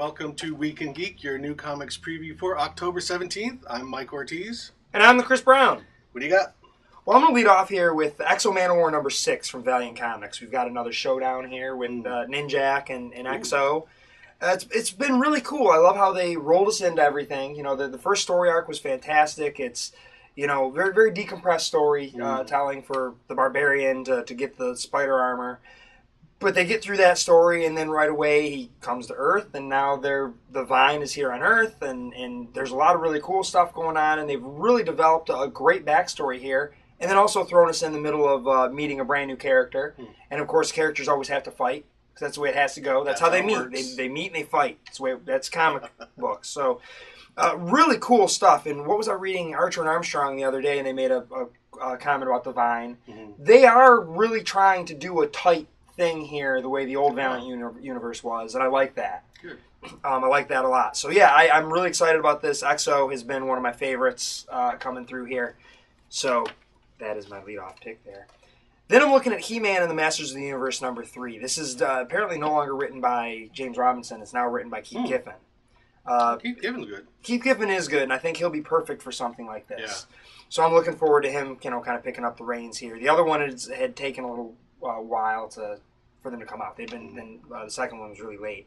welcome to Week in Geek, your new comics preview for October 17th. I'm Mike Ortiz. And I'm the Chris Brown. What do you got? Well, I'm going to lead off here with Exo Man of War number 6 from Valiant Comics. We've got another showdown here with Ninjak and Exo. It's been really cool. I love how they rolled us into everything. You know, the first story arc was fantastic. It's, you know, very, very decompressed story telling for the Barbarian to get the spider armor. But they get through that story, and then right away he comes to Earth, and now the Vine is here on Earth, and there's a lot of really cool stuff going on, and they've really developed a great backstory here, and then also thrown us in the middle of meeting a brand new character. And of course, characters always have to fight, because that's the way it has to go. That's how they meet. They meet and they fight. That's comic books. So really cool stuff. And what was I reading? Archer and Armstrong the other day, and they made a comment about the Vine. They are really trying to do a tight thing here the way the old Valiant universe was, and I like that. Good. I like that a lot. So yeah, I'm really excited about this. Exo has been one of my favorites coming through here. So that is my leadoff pick there. Then I'm looking at He-Man and the Masters of the Universe number 3. This is apparently no longer written by James Robinson. It's now written by Keith Giffen. Keith Giffen's good. Keith Giffen is good, and I think he'll be perfect for something like this. Yeah. So I'm looking forward to him, kind of picking up the reins here. The other one had taken a little while for them to come out. The second one was really late.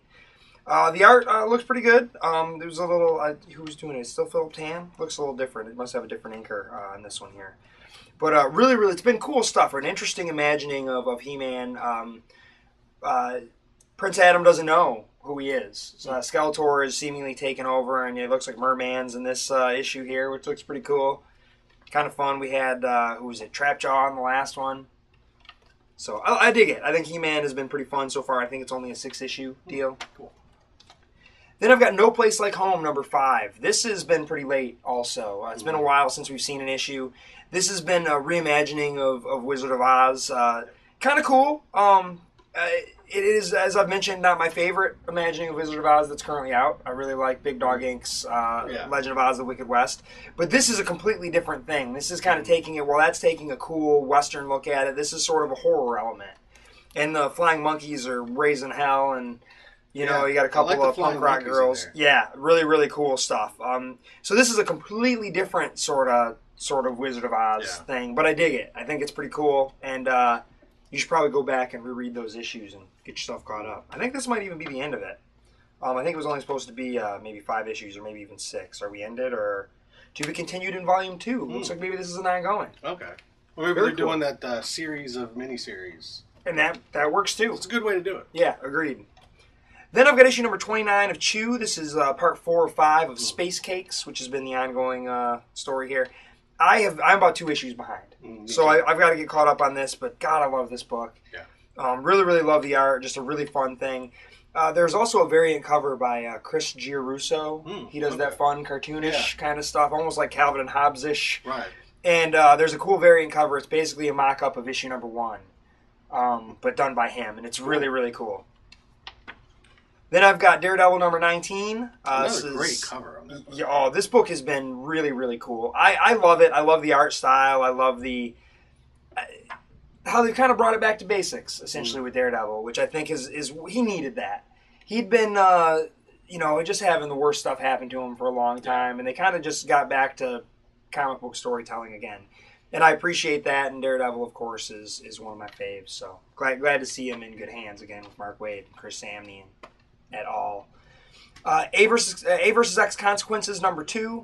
The art looks pretty good. There was a little who was doing it? Still Philip Tan? Looks a little different. It must have a different inker on this one here. But really, it's been cool stuff. An interesting imagining of He-Man. Prince Adam doesn't know who he is. So, Skeletor is seemingly taken over, and it looks like Merman's in this issue here, which looks pretty cool. Kind of fun. We had who was it? Trapjaw in the last one. So I dig it. I think He-Man has been pretty fun so far. I think it's only a 6-issue deal. Cool. Then I've got No Place Like Home, number 5. This has been pretty late also. It's been a while since we've seen an issue. This has been a reimagining of Wizard of Oz. Kind of cool. It is, as I've mentioned, not my favorite imagining of Wizard of Oz that's currently out. I really like Big Dog Inc.'s Legend of Oz, The Wicked West. But this is a completely different thing. This is kind of taking it, that's taking a cool Western look at it. This is sort of a horror element. And the flying monkeys are raising hell, and, you know, you got a couple of punk rock girls. Yeah, really, really cool stuff. So this is a completely different sort of Wizard of Oz thing. But I dig it. I think it's pretty cool. And you should probably go back and reread those issues and get yourself caught up. I think this might even be the end of it. I think it was only supposed to be maybe 5 issues or maybe even 6. Are we ended or to be continued in volume 2? Looks like maybe this is an ongoing. Okay. Well, maybe they're doing that series of miniseries. And that works too. It's a good way to do it. Yeah, agreed. Then I've got issue number 29 of Chew. This is part 4 or 5 of Space Cakes, which has been the ongoing story here. I'm about 2 issues behind. So I've got to get caught up on this, but God, I love this book. Yeah. Really, really love the art. Just a really fun thing. There's also a variant cover by Chris Giarrusso. He does that fun, cartoonish kind of stuff, almost like Calvin and Hobbes-ish. Right. And there's a cool variant cover. It's basically a mock-up of issue number 1, but done by him, and it's really, really cool. Then I've got Daredevil number 19. Another great cover on that book. Oh, this book has been really, really cool. I love it. I love the art style. I love how they kind of brought it back to basics, essentially, with Daredevil, which I think is he needed that. He'd been, just having the worst stuff happen to him for a long time, and they kind of just got back to comic book storytelling again. And I appreciate that, and Daredevil, of course, is one of my faves. So glad to see him in good hands again with Mark Waid and Chris Samney et al. A versus X Consequences number 2.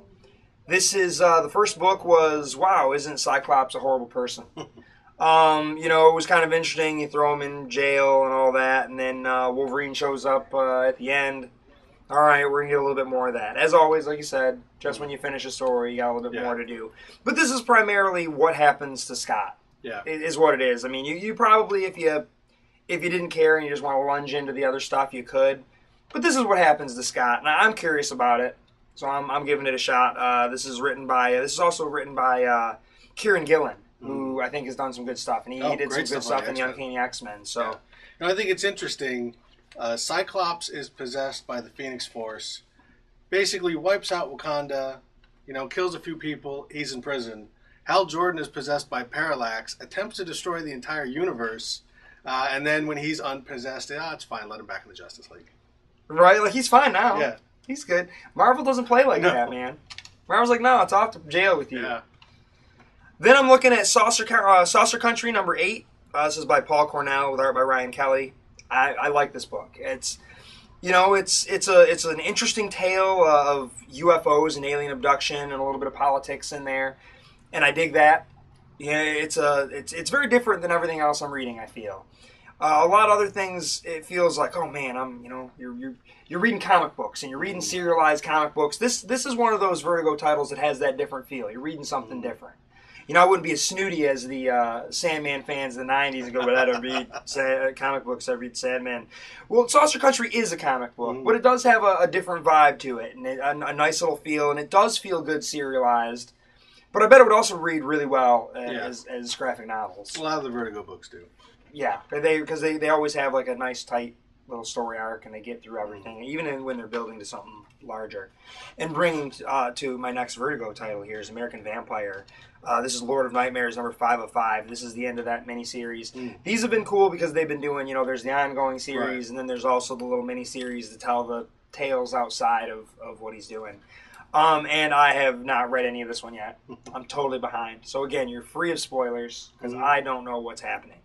This is the first book was, wow, isn't Cyclops a horrible person? It was kind of interesting. You throw him in jail and all that, and then Wolverine shows up at the end. All right, we're going to get a little bit more of that. As always, like you said, just when you finish a story, you got a little bit more to do. But this is primarily what happens to Scott. Yeah, is what it is. I mean, you probably, if you didn't care and you just want to lunge into the other stuff, you could. But this is what happens to Scott, and I'm curious about it, so I'm giving it a shot. This is also written by Kieran Gillen, who I think has done some good stuff, and he did some good stuff in the Uncanny X-Men. So, I think it's interesting. Cyclops is possessed by the Phoenix Force, basically wipes out Wakanda, kills a few people. He's in prison. Hal Jordan is possessed by Parallax, attempts to destroy the entire universe, and then when he's unpossessed, it's fine. Let him back in the Justice League. Right? Like, he's fine now. Yeah. He's good. Marvel doesn't play like that, man. Marvel's like, no, it's off to jail with you. Yeah. Then I'm looking at Saucer Country number 8. This is by Paul Cornell with art by Ryan Kelly. I like this book. It's an interesting tale of UFOs and alien abduction and a little bit of politics in there, and I dig that. Yeah, it's very different than everything else I'm reading, I feel. A lot of other things, it feels like, oh man, you're reading comic books and you're reading serialized comic books. This is one of those Vertigo titles that has that different feel. You're reading something different. I wouldn't be as snooty as the Sandman fans in the 90s and go, well, I don't read comic books, I read Sandman. Well, Saucer Country is a comic book, but it does have a different vibe to it, and a nice little feel, and it does feel good serialized. But I bet it would also read really well as graphic novels. A lot of the Vertigo books do. Yeah, because they always have like a nice tight little story arc, and they get through everything, even when they're building to something larger. And bringing to my next Vertigo title here is American Vampire. This is Lord of Nightmares number 5 of 5. This is the end of that miniseries. These have been cool because they've been doing, there's the ongoing series, and then there's also the little miniseries to tell the tales outside of what he's doing. And I have not read any of this one yet. I'm totally behind. So again, you're free of spoilers because I don't know what's happening.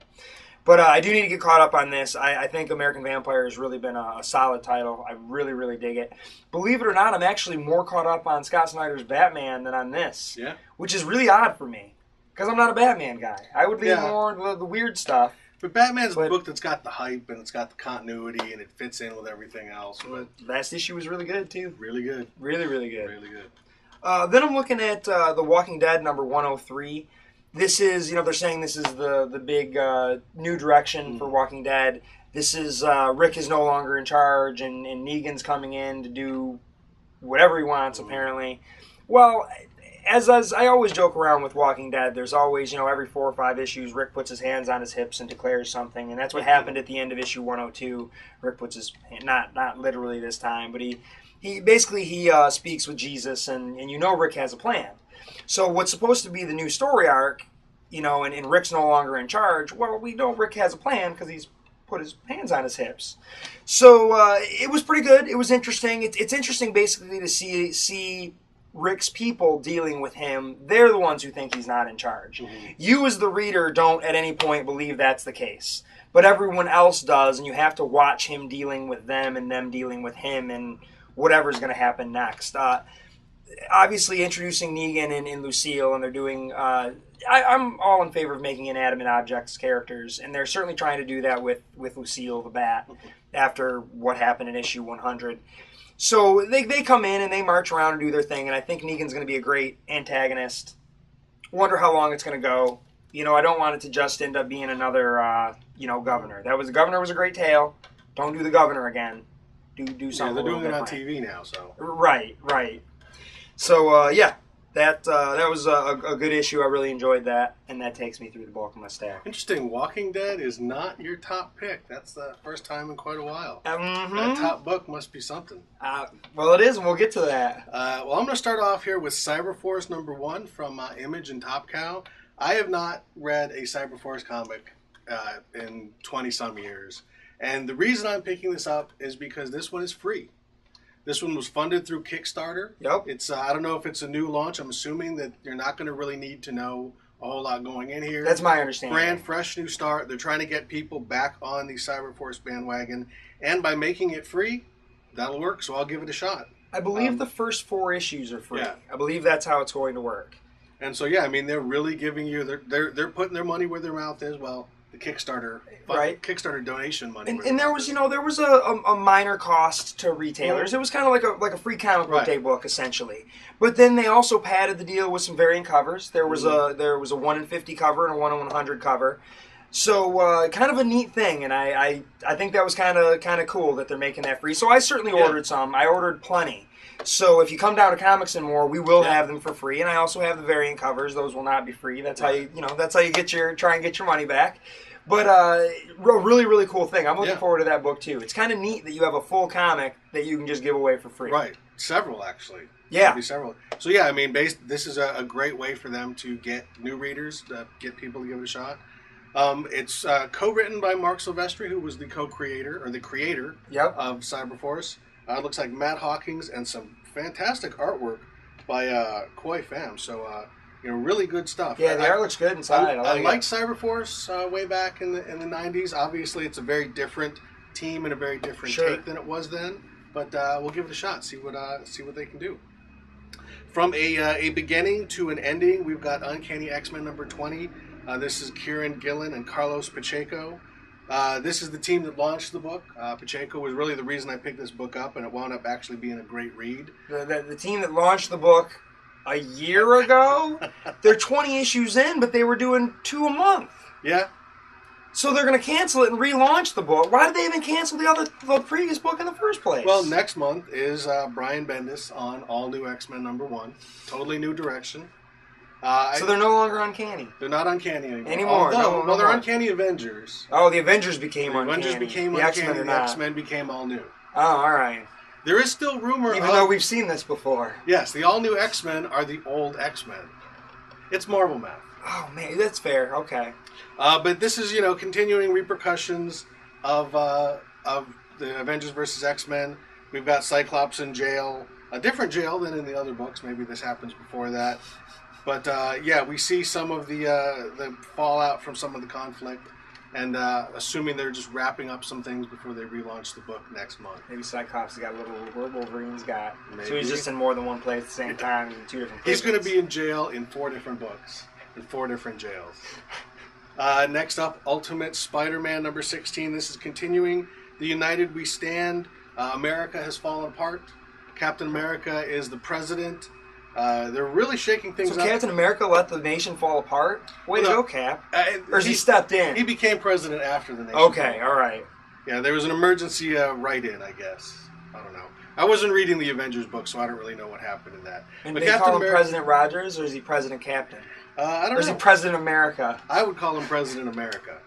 But I do need to get caught up on this. I think American Vampire has really been a solid title. I really, really dig it. Believe it or not, I'm actually more caught up on Scott Snyder's Batman than on this. Yeah. Which is really odd for me. Because I'm not a Batman guy. I would lean more into the weird stuff. But Batman's a book that's got the hype and it's got the continuity and it fits in with everything else. But last issue was really good, too. Really good. Really, really good. Really good. Then I'm looking at The Walking Dead number 103. This is, they're saying this is the big new direction for Walking Dead. This is Rick is no longer in charge, and Negan's coming in to do whatever he wants, apparently. Well, as I always joke around with Walking Dead, there's always, every 4 or 5 issues, Rick puts his hands on his hips and declares something, and that's what happened at the end of issue 102. Rick puts his, not literally this time, but he basically speaks with Jesus, and Rick has a plan. So what's supposed to be the new story arc, and Rick's no longer in charge, well, we know Rick has a plan because he's put his hands on his hips. So it was pretty good. It was interesting. It's interesting basically to see Rick's people dealing with him. They're the ones who think he's not in charge. You as the reader don't at any point believe that's the case. But everyone else does, and you have to watch him dealing with them and them dealing with him and whatever's going to happen next. Obviously introducing Negan and Lucille, and they're doing... I'm all in favor of making inanimate objects characters, and they're certainly trying to do that with Lucille the Bat after what happened in issue 100. So they come in and they march around and do their thing, and I think Negan's going to be a great antagonist. Wonder how long it's going to go. I don't want it to just end up being another, governor. The governor was a great tale. Don't do the governor again. Do something. Yeah, they're doing it on different. TV now, so. Right. So, that was a good issue. I really enjoyed that, and that takes me through the bulk of my stack. Interesting. Walking Dead is not your top pick. That's the first time in quite a while. That top book must be something. Well, it is, and we'll get to that. Well, I'm going to start off here with Cyberforce number 1 from Image and Top Cow. I have not read a Cyberforce comic in 20-some years. And the reason I'm picking this up is because this one is free. This one was funded through Kickstarter. Yep. It's I don't know if it's a new launch. I'm assuming that you're not going to really need to know a whole lot going in here. That's my understanding. Brand fresh new start. They're trying to get people back on the Cyberforce bandwagon. And by making it free, that'll work. So I'll give it a shot. I believe the first 4 issues are free. Yeah. I believe that's how it's going to work. And so, they're really giving you... They're putting their money where their mouth is. Well... The Kickstarter, Kickstarter donation money, and there was, there was a minor cost to retailers. It was kind of like a free comic book day book, essentially. But then they also padded the deal with some variant covers. There was a 1 in 50 cover and a 1 in 100 cover. So kind of a neat thing, and I think that was kind of cool that they're making that free. So I certainly ordered some. I ordered plenty. So if you come down to Comics and More, we will have them for free, and I also have the variant covers. Those will not be free. That's how you try and get your money back. But a really, really cool thing. I'm looking forward to that book, too. It's kind of neat that you have a full comic that you can just give away for free. Right. Several, actually. Yeah. Maybe several. So, this is a great way for them to get new readers, to get people to give it a shot. It's co-written by Mark Silvestri, who was the co-creator or the creator of Cyberforce. It looks like Matt Hawkins and some fantastic artwork by Koi Pham. So really good stuff. Yeah, the art looks good inside. I liked Cyberforce way back in the 90s. Obviously, it's a very different team and a very different take than it was then. But we'll give it a shot. See what they can do. From a beginning to an ending, we've got Uncanny X-Men number 20. This is Kieran Gillen and Carlos Pacheco. This is the team that launched the book. Pacheco was really the reason I picked this book up, and it wound up actually being a great read. The team that launched the book a year ago, they're 20 issues in, but they were doing 2 a month. Yeah. So they're going to cancel it and relaunch the book. Why did they even cancel the previous book in the first place? Well, next month is Brian Bendis on All New X-Men number 1. Totally new direction. So they're no longer Uncanny. They're not Uncanny anymore. Although, they're Uncanny Avengers. Oh, the Avengers became Uncanny. The Avengers became Uncanny. The X-Men became all new. Oh, all right. There is still rumor Even though we've seen this before. Yes, the all new X-Men are the old X-Men. It's Marvel math. Oh, man, that's fair. Okay. But this is, continuing repercussions of the Avengers versus X-Men. We've got Cyclops in jail. A different jail than in the other books. Maybe this happens before that. But, we see some of the fallout from some of the conflict. And assuming they're just wrapping up some things before they relaunch the book next month. Maybe Cyclops has got a little Wolverine's got. Maybe. So he's just in more than one place at the same time in 2 different places. He's going to be in jail in 4 different books. In 4 different jails. Next up, Ultimate Spider-Man number 16. This is continuing. The United We Stand. America has fallen apart. Captain America is the president. They're really shaking things up. So Captain America let the nation fall apart? Way to go, Cap. Or he stepped in? He became president after the nation. Okay, all right. Yeah, there was an emergency write-in, I guess. I don't know. I wasn't reading the Avengers book, so I don't really know what happened in that. And but they call him President Rogers, or is he President Captain? I don't know. Or is he President America? I would call him President America.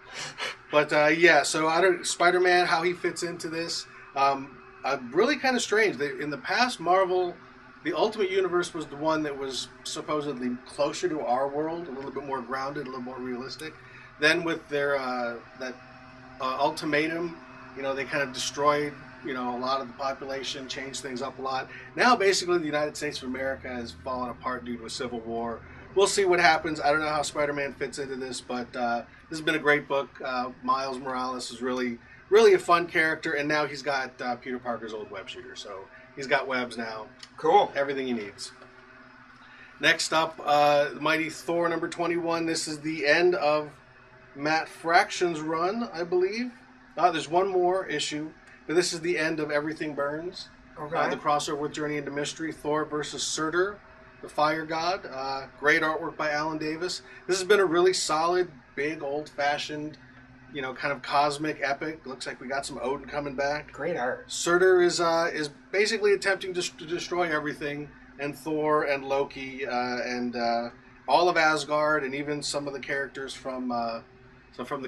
But, so Spider-Man, how he fits into this, really kind of strange. In the past, Marvel, the Ultimate Universe was the one that was supposedly closer to our world, a little bit more grounded, a little more realistic. Then with their ultimatum, they kind of destroyed, a lot of the population, changed things up a lot. Now, basically, the United States of America has fallen apart due to a civil war. We'll see what happens. I don't know how Spider-Man fits into this, but this has been a great book. Miles Morales is really, really a fun character, and now he's got Peter Parker's old web shooter, so he's got webs now. Cool. Everything he needs. Next up, Mighty Thor number 21. This is the end of Matt Fraction's run, I believe. There's one more issue, but this is the end of Everything Burns. Okay. The crossover with Journey into Mystery, Thor versus Surtur, the Fire God. Great artwork by Alan Davis. This has been a really solid, big, old-fashioned, kind of cosmic epic. Looks like we got some Odin coming back. Great art. Surtur is basically attempting to destroy everything, and Thor and Loki and all of Asgard, and even some of the characters from the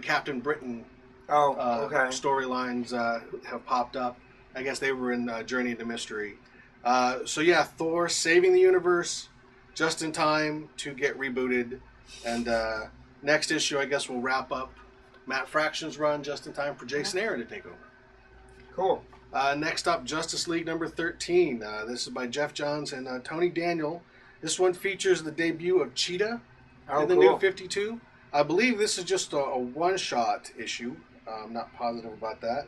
Captain Britain storylines have popped up. I guess they were in Journey into Mystery. Thor saving the universe just in time to get rebooted. And next issue, I guess, we'll wrap up Matt Fraction's run just in time for Jason Aaron to take over. Cool. Next up, Justice League number 13. This is by Jeff Johns and Tony Daniel. This one features the debut of Cheetah in the New 52. I believe this is just a one-shot issue. I'm not positive about that.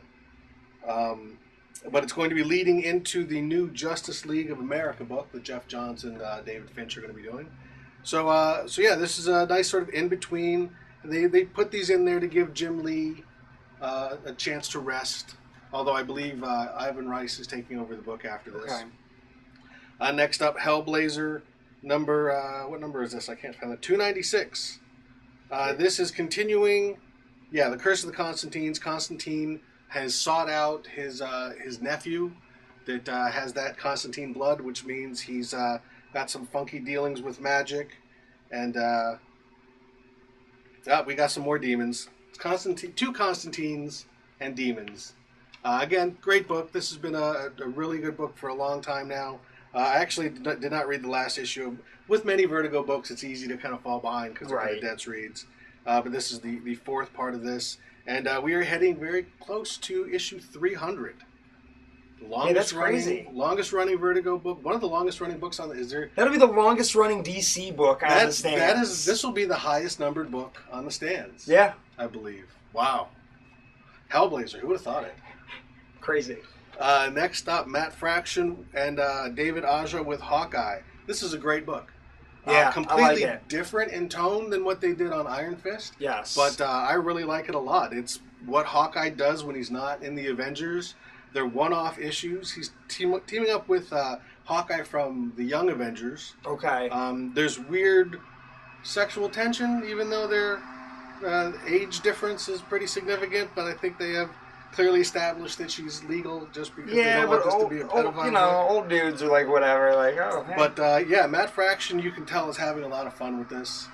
But it's going to be leading into the new Justice League of America book that Jeff Johns and David Finch are going to be doing. So this is a nice sort of in-between. They put these in there to give Jim Lee a chance to rest, although I believe Ivan Rice is taking over the book after this. Okay. Next up, Hellblazer, what number is this? I can't find it. 296. This is continuing, the Curse of the Constantines. Constantine has sought out his nephew that has that Constantine blood, which means he's got some funky dealings with magic, and we got some more demons. Two Constantines and demons. Again, great book. This has been a really good book for a long time now. I actually did not read the last issue. With many Vertigo books, it's easy to kind of fall behind because they're kind of dense reads. but this is the fourth part of this. And we are heading very close to issue 300. That's crazy. Longest running Vertigo book. One of the longest running books on the... Is there? That'll be the longest running DC book on the stands. This will be the highest numbered book on the stands. Yeah. I believe. Wow. Hellblazer. Who would have thought it? Crazy. Next up, Matt Fraction and David Aja with Hawkeye. This is a great book. Yeah, completely I like it. Different in tone than what they did on Iron Fist. Yes. But I really like it a lot. It's what Hawkeye does when he's not in the Avengers. They're one-off issues. He's teaming up with Hawkeye from the Young Avengers. Okay. There's weird sexual tension, even though their age difference is pretty significant. But I think they have clearly established that she's legal just because they don't want this to be a pedophile. Old dudes are like whatever, like Hey. But Matt Fraction, you can tell, is having a lot of fun with this.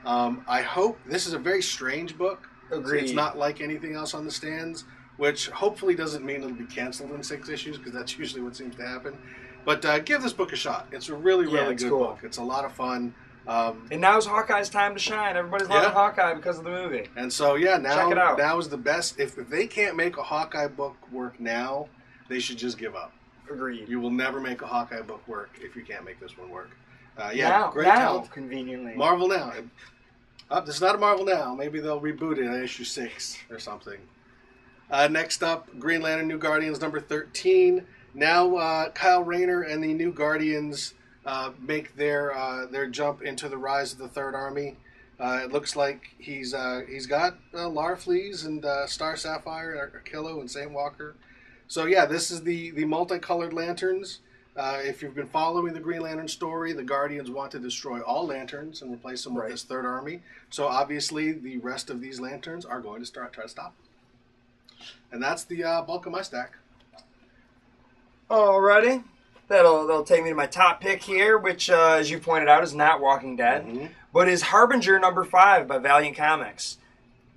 I hope this is a very strange book. Agreed. It's not like anything else on the stands, which hopefully doesn't mean it'll be canceled in 6 issues, because that's usually what seems to happen. But give this book a shot. It's a really good book. It's a lot of fun. And now's Hawkeye's time to shine. Everybody's loving Hawkeye because of the movie. And so, now, check it out. Now is the best. If they can't make a Hawkeye book work now, they should just give up. Agreed. You will never make a Hawkeye book work if you can't make this one work. Great talent. Conveniently. Marvel Now. This is not a Marvel Now. Maybe they'll reboot it at issue 6 or something. Next up, Green Lantern New Guardians number 13. Now Kyle Rayner and the New Guardians make their jump into the rise of the Third Army. It looks like he's got Larfleeze and Star Sapphire, Arkillo and Sandwalker. So this is the multicolored lanterns. If you've been following the Green Lantern story, the Guardians want to destroy all lanterns and replace them with this Third Army. So obviously the rest of these lanterns are going to try to stop them. And that's the bulk of my stack. Alrighty. That'll take me to my top pick here, which, as you pointed out, is not Walking Dead, but is Harbinger number 5 by Valiant Comics.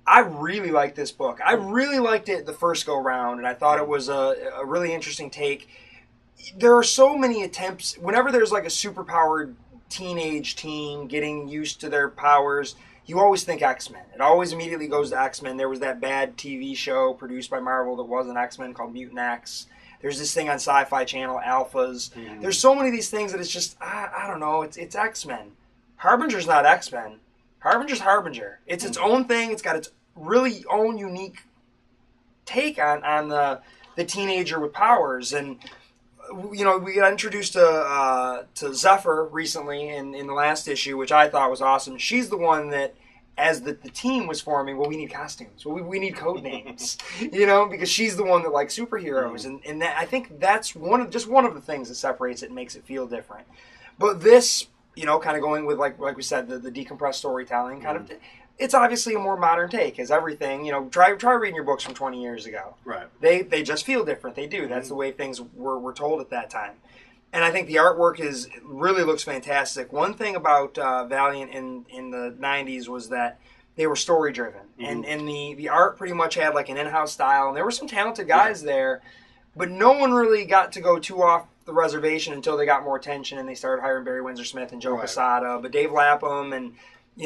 I really like this book. I really liked it the first go-round, and I thought it was a really interesting take. There are so many attempts. Whenever there's like a superpowered teenage teen getting used to their powers, you always think X-Men. It always immediately goes to X-Men. There was that bad TV show produced by Marvel that wasn't X-Men called Mutant X. There's this thing on Sci-Fi Channel, Alphas. There's so many of these things that it's just, I don't know, it's X-Men. Harbinger's not X-Men. Harbinger's Harbinger. It's its own thing. It's got its really own unique take on the teenager with powers. And, we got introduced to Zephyr recently in the last issue, which I thought was awesome. She's the one that, as the team was forming, we need costumes. We need code names, because she's the one that likes superheroes. And that, I think that's one of the things that separates it and makes it feel different. But this, kind of going with, like we said, the decompressed storytelling, kind of, it's obviously a more modern take, as everything. Try reading your books from 20 years ago. Right. They just feel different. They do. That's the way things were told at that time. And I think the artwork really looks fantastic. One thing about Valiant in the 90s was that they were story driven, and the art pretty much had like an in-house style, and there were some talented guys there, but no one really got to go too off the reservation until they got more attention and they started hiring Barry Windsor Smith and Joe Quesada. But Dave Lapham and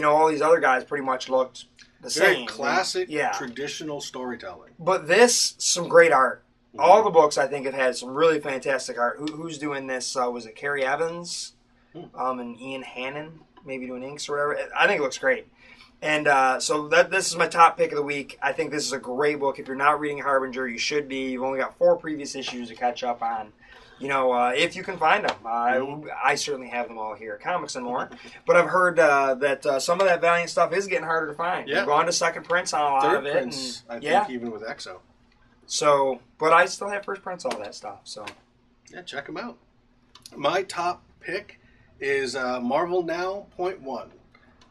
all these other guys pretty much looked the Very same. Classic, traditional storytelling. But some great art. All the books, I think, have had some really fantastic art. Who's doing this? Was it Kerry Evans and Ian Hannon, maybe doing inks or whatever? I think it looks great. And so this is my top pick of the week. I think this is a great book. If you're not reading Harbinger, you should be. You've only got 4 previous issues to catch up on. If you can find them. I certainly have them all here at Comics and More. But I've heard that some of that Valiant stuff is getting harder to find. Yeah. We've gone to second prints on a lot of it. Prints, I think, even with Exo. So, but I still have first prints, all that stuff. So, yeah, check them out. My top pick is Marvel Now .1.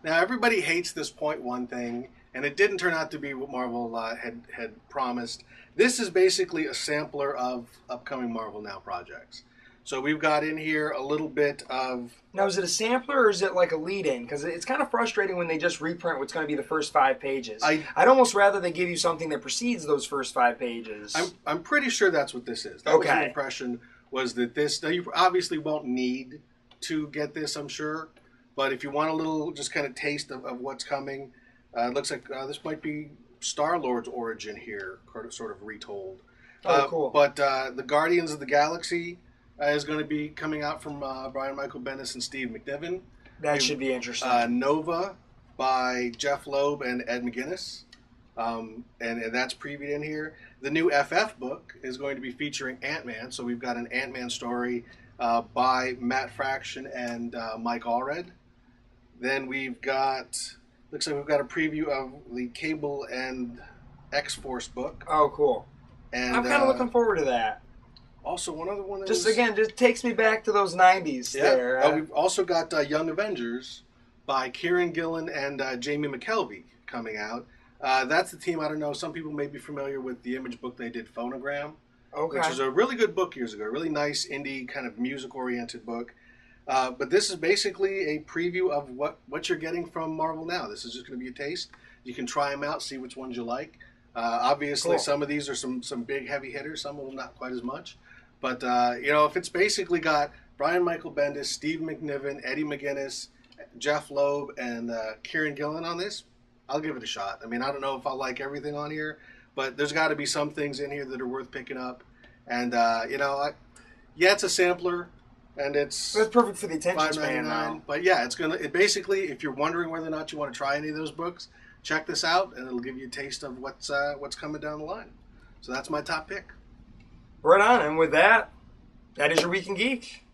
Now, everybody hates this .1 thing, and it didn't turn out to be what Marvel had promised. This is basically a sampler of upcoming Marvel Now projects. So we've got in here a little bit of... Now, is it a sampler or is it like a lead-in? Because it's kind of frustrating when they just reprint what's going to be the first 5 pages. I'd almost rather they give you something that precedes those first 5 pages. I'm pretty sure that's what this is. That was the impression, was that this... Now, you obviously won't need to get this, I'm sure. But if you want a little just kind of taste of what's coming, It looks like this might be Star-Lord's origin here, sort of retold. Oh, cool. But the Guardians of the Galaxy is going to be coming out from Brian Michael Bendis and Steve McNiven. That should be interesting. Nova by Jeff Loeb and Ed McGuinness. And that's previewed in here. The new FF book is going to be featuring Ant-Man. So we've got an Ant-Man story by Matt Fraction and Mike Allred. Then we've got, looks like we've got a preview of the Cable and X-Force book. Oh, cool. And I'm kind of looking forward to that. Also, one other one that just takes me back to those 90s there. We've also got Young Avengers by Kieran Gillen and Jamie McKelvey coming out. That's the team, I don't know, some people may be familiar with the Image book they did, Phonogram, which is a really good book years ago, a really nice indie kind of music-oriented book. But this is basically a preview of what you're getting from Marvel now. This is just going to be a taste. You can try them out, see which ones you like. Obviously, some of these are some big heavy hitters, some of them not quite as much. But, if it's basically got Brian Michael Bendis, Steve McNiven, Eddie McGuinness, Jeff Loeb, and Kieran Gillen on this, I'll give it a shot. I mean, I don't know if I'll like everything on here, but there's got to be some things in here that are worth picking up. And, it's a sampler, and it's perfect for the attention span now. But, yeah, it basically, if you're wondering whether or not you want to try any of those books, check this out, and it'll give you a taste of what's coming down the line. So that's my top pick. Right on, and with that, that is your Week in Geek.